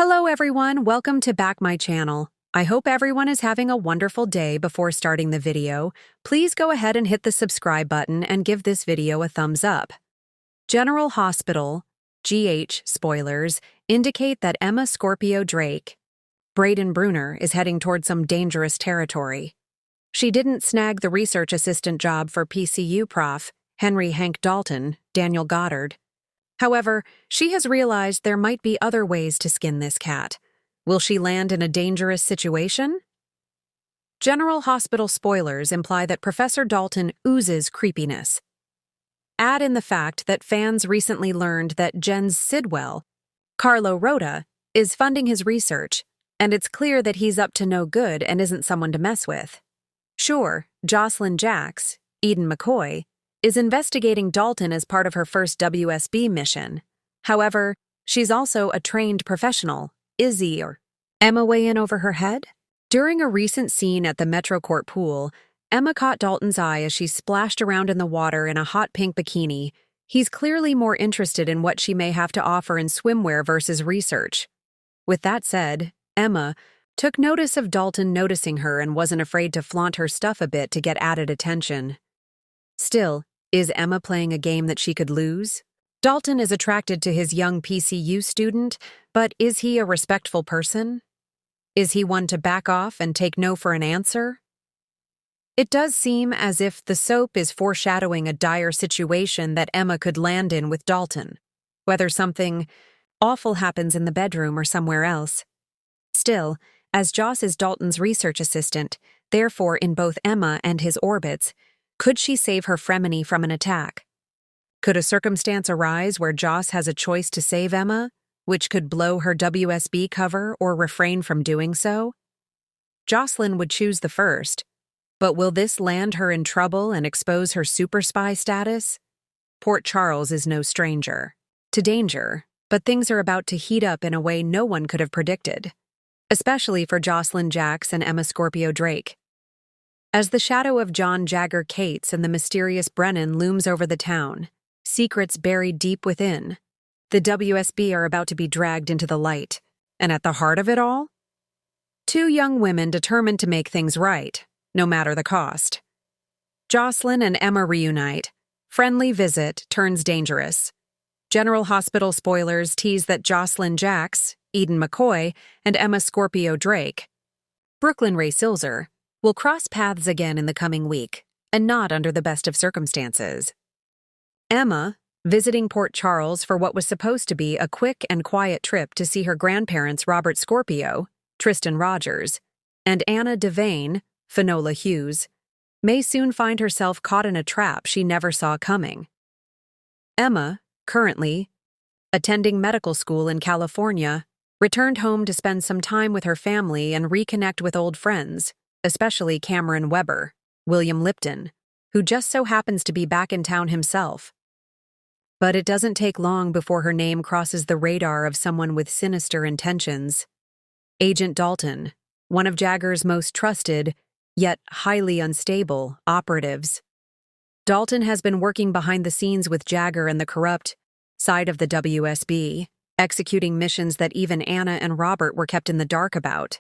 Hello everyone, welcome to back my channel. I hope everyone is having a wonderful day. Before starting the video, please go ahead and hit the subscribe button and give this video a thumbs up. General Hospital, GH spoilers, indicate that Emma Scorpio Drake, Braden Bruner, is heading toward some dangerous territory. She didn't snag the research assistant job for PCU Prof. Henry Hank Dalton, Daniel Goddard. However, she has realized there might be other ways to skin this cat. Will she land in a dangerous situation? General Hospital spoilers imply that Professor Dalton oozes creepiness. Add in the fact that fans recently learned that Jen's Sidwell, Carlo Rota, is funding his research, and it's clear that he's up to no good and isn't someone to mess with. Sure, Jocelyn Jacks, Eden McCoy, is investigating Dalton as part of her first WSB mission. However, she's also a trained professional. Izzy or Emma weigh in over her head? During a recent scene at the MetroCourt pool, Emma caught Dalton's eye as she splashed around in the water in a hot pink bikini. He's clearly more interested in what she may have to offer in swimwear versus research. With that said, Emma took notice of Dalton noticing her and wasn't afraid to flaunt her stuff a bit to get added attention. Still, is Emma playing a game that she could lose? Dalton is attracted to his young PCU student, but is he a respectful person? Is he one to back off and take no for an answer? It does seem as if the soap is foreshadowing a dire situation that Emma could land in with Dalton, whether something awful happens in the bedroom or somewhere else. Still, as Joss is Dalton's research assistant, therefore in both Emma and his orbits, could she save her frenemy from an attack? Could a circumstance arise where Joss has a choice to save Emma, which could blow her WSB cover or refrain from doing so? Jocelyn would choose the first, but will this land her in trouble and expose her super spy status? Port Charles is no stranger to danger, but things are about to heat up in a way no one could have predicted, especially for Jocelyn Jacks and Emma Scorpio Drake. As the shadow of John Jagger Cates and the mysterious Brennan looms over the town, secrets buried deep within, the WSB are about to be dragged into the light. And at the heart of it all? Two young women determined to make things right, no matter the cost. Jocelyn and Emma reunite. Friendly visit turns dangerous. General Hospital spoilers tease that Jocelyn Jacks, Eden McCoy, and Emma Scorpio Drake, Brooklyn Ray Silzer, will cross paths again in the coming week, and not under the best of circumstances. Emma, visiting Port Charles for what was supposed to be a quick and quiet trip to see her grandparents Robert Scorpio, Tristan Rogers, and Anna Devane, Finola Hughes, may soon find herself caught in a trap she never saw coming. Emma, currently attending medical school in California, returned home to spend some time with her family and reconnect with old friends, especially Cameron Weber, William Lipton, who just so happens to be back in town himself. But it doesn't take long before her name crosses the radar of someone with sinister intentions. Agent Dalton, one of Jagger's most trusted, yet highly unstable, operatives. Dalton has been working behind the scenes with Jagger and the corrupt side of the WSB, executing missions that even Anna and Robert were kept in the dark about.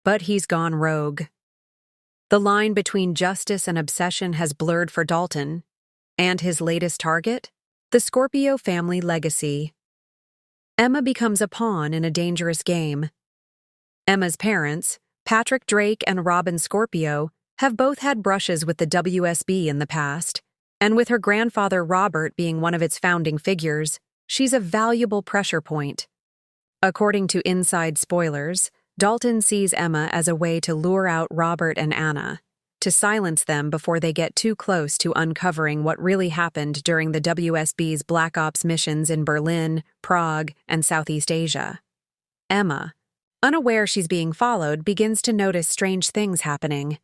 But he's gone rogue. The line between justice and obsession has blurred for Dalton, and his latest target? The Scorpio family legacy. Emma becomes a pawn in a dangerous game. Emma's parents, Patrick Drake and Robin Scorpio, have both had brushes with the WSB in the past, and with her grandfather Robert being one of its founding figures, she's a valuable pressure point. According to inside spoilers, Dalton sees Emma as a way to lure out Robert and Anna, to silence them before they get too close to uncovering what really happened during the WSB's Black Ops missions in Berlin, Prague, and Southeast Asia. Emma, unaware she's being followed, begins to notice strange things happening.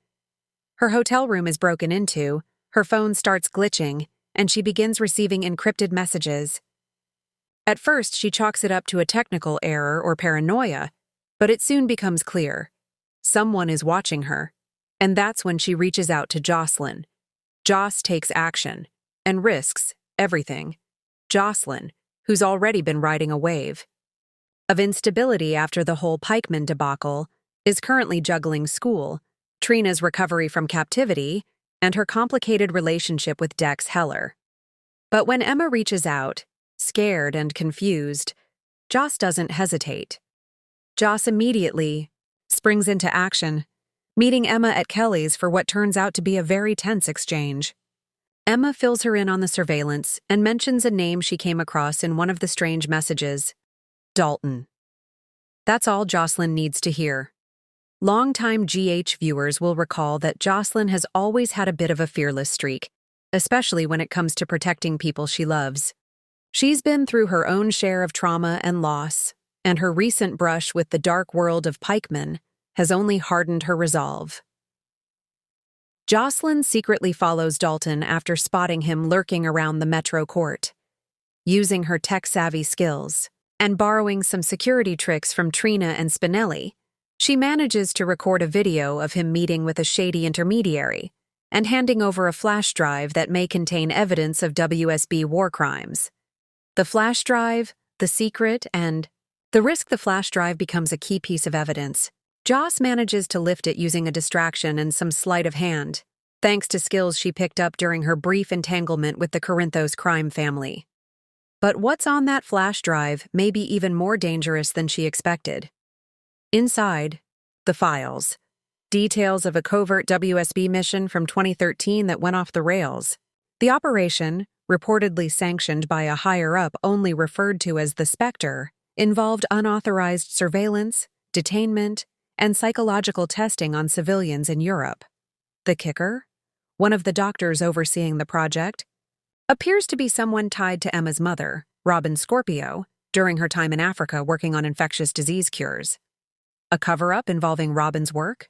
Her hotel room is broken into, her phone starts glitching, and she begins receiving encrypted messages. At first, she chalks it up to a technical error or paranoia, but it soon becomes clear. Someone is watching her, and that's when she reaches out to Jocelyn. Joss takes action and risks everything. Jocelyn, who's already been riding a wave. of instability after the whole Pikeman debacle, is currently juggling school, Trina's recovery from captivity, and her complicated relationship with Dex Heller. But when Emma reaches out, scared and confused, Joss doesn't hesitate. Joss immediately springs into action, meeting Emma at Kelly's for what turns out to be a very tense exchange. Emma fills her in on the surveillance and mentions a name she came across in one of the strange messages: Dalton. That's all Jocelyn needs to hear. Longtime GH viewers will recall that Jocelyn has always had a bit of a fearless streak, especially when it comes to protecting people she loves. She's been through her own share of trauma and loss, and her recent brush with the dark world of pikemen has only hardened her resolve. Jocelyn secretly follows Dalton after spotting him lurking around the Metro court. Using her tech-savvy skills and borrowing some security tricks from Trina and Spinelli, she manages to record a video of him meeting with a shady intermediary and handing over a flash drive that may contain evidence of WSB war crimes. The flash drive, the secret, and the risk the flash drive becomes a key piece of evidence. Joss manages to lift it using a distraction and some sleight of hand, thanks to skills she picked up during her brief entanglement with the Corinthos crime family. But what's on that flash drive may be even more dangerous than she expected. Inside, the files. Details of a covert WSB mission from 2013 that went off the rails. The operation, reportedly sanctioned by a higher-up only referred to as the Spectre, involved unauthorized surveillance, detainment, and psychological testing on civilians in Europe. The kicker? One of the doctors overseeing the project appears to be someone tied to Emma's mother, Robin Scorpio, during her time in Africa working on infectious disease cures. A cover-up involving Robin's work?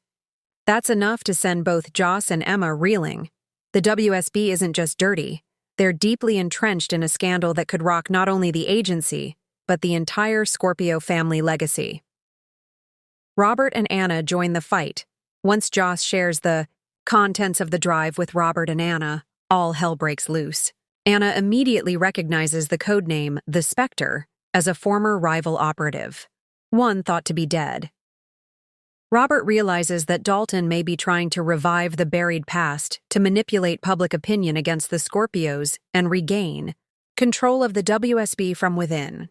That's enough to send both Joss and Emma reeling. The WSB isn't just dirty. They're deeply entrenched in a scandal that could rock not only the agency, but the entire Scorpio family legacy. Robert and Anna join the fight. Once Joss shares the contents of the drive with Robert and Anna, all hell breaks loose. Anna immediately recognizes the codename The Spectre as a former rival operative, one thought to be dead. Robert realizes that Dalton may be trying to revive the buried past to manipulate public opinion against the Scorpios and regain control of the WSB from within.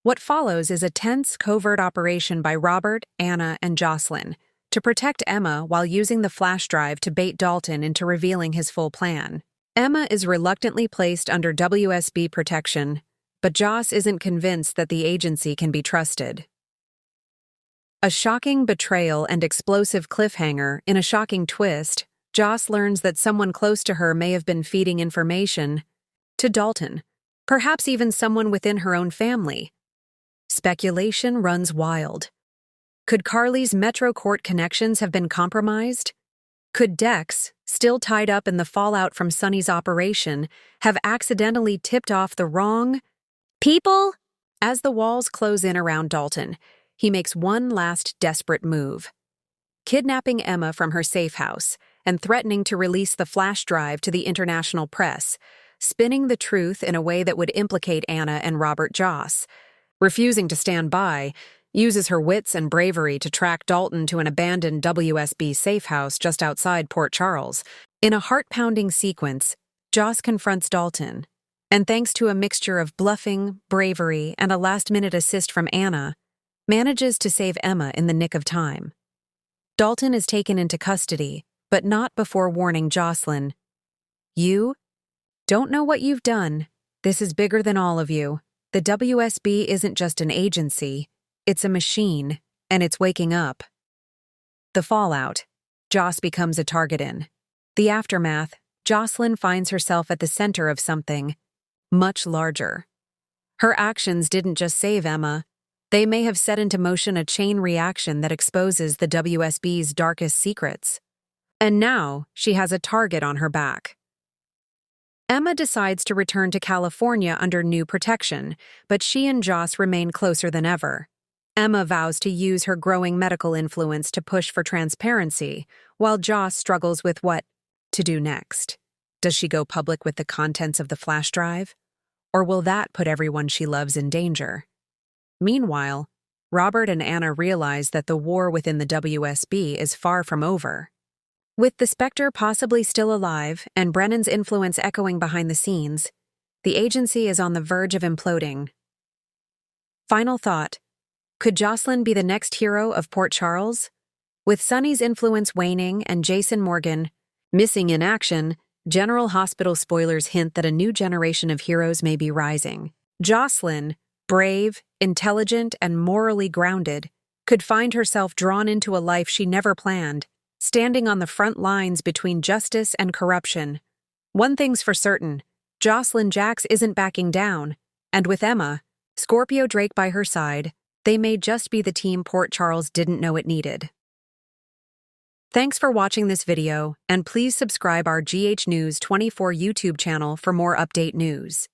What follows is a tense, covert operation by Robert, Anna, and Jocelyn to protect Emma while using the flash drive to bait Dalton into revealing his full plan. Emma is reluctantly placed under WSB protection, but Joss isn't convinced that the agency can be trusted. A shocking betrayal and explosive cliffhanger in a shocking twist, Joss learns that someone close to her may have been feeding information to Dalton, perhaps even someone within her own family. Speculation runs wild. Could Carly's Metro Court connections have been compromised? Could Dex, still tied up in the fallout from Sonny's operation, have accidentally tipped off the wrong people? As the walls close in around Dalton, he makes one last desperate move, kidnapping Emma from her safe house and threatening to release the flash drive to the international press, spinning the truth in a way that would implicate Anna and Robert Joss. Refusing to stand by, uses her wits and bravery to track Dalton to an abandoned WSB safe house just outside Port Charles. In a heart-pounding sequence, Joss confronts Dalton, and thanks to a mixture of bluffing, bravery, and a last-minute assist from Anna, manages to save Emma in the nick of time. Dalton is taken into custody, but not before warning Jocelyn, "You don't know what you've done. This is bigger than all of you. The WSB isn't just an agency, it's a machine, and it's waking up." The fallout. Joss becomes a target in. The aftermath. Jocelyn finds herself at the center of something much larger. Her actions didn't just save Emma. They may have set into motion a chain reaction that exposes the WSB's darkest secrets. And now she has a target on her back. Emma decides to return to California under new protection, but she and Joss remain closer than ever. Emma vows to use her growing medical influence to push for transparency, while Joss struggles with what to do next. Does she go public with the contents of the flash drive? Or will that put everyone she loves in danger? Meanwhile, Robert and Anna realize that the war within the WSB is far from over. With the Spectre possibly still alive and Brennan's influence echoing behind the scenes, the agency is on the verge of imploding. Final thought. Could Jocelyn be the next hero of Port Charles? With Sonny's influence waning and Jason Morgan missing in action, General Hospital spoilers hint that a new generation of heroes may be rising. Jocelyn, brave, intelligent, and morally grounded, could find herself drawn into a life she never planned, standing on the front lines between justice and corruption. One thing's for certain, Jocelyn Jax isn't backing down, and with Emma, Scorpio Drake by her side, they may just be the team Port Charles didn't know it needed. Thanks for watching this video, and please subscribe our GH News 24 YouTube channel for more update news.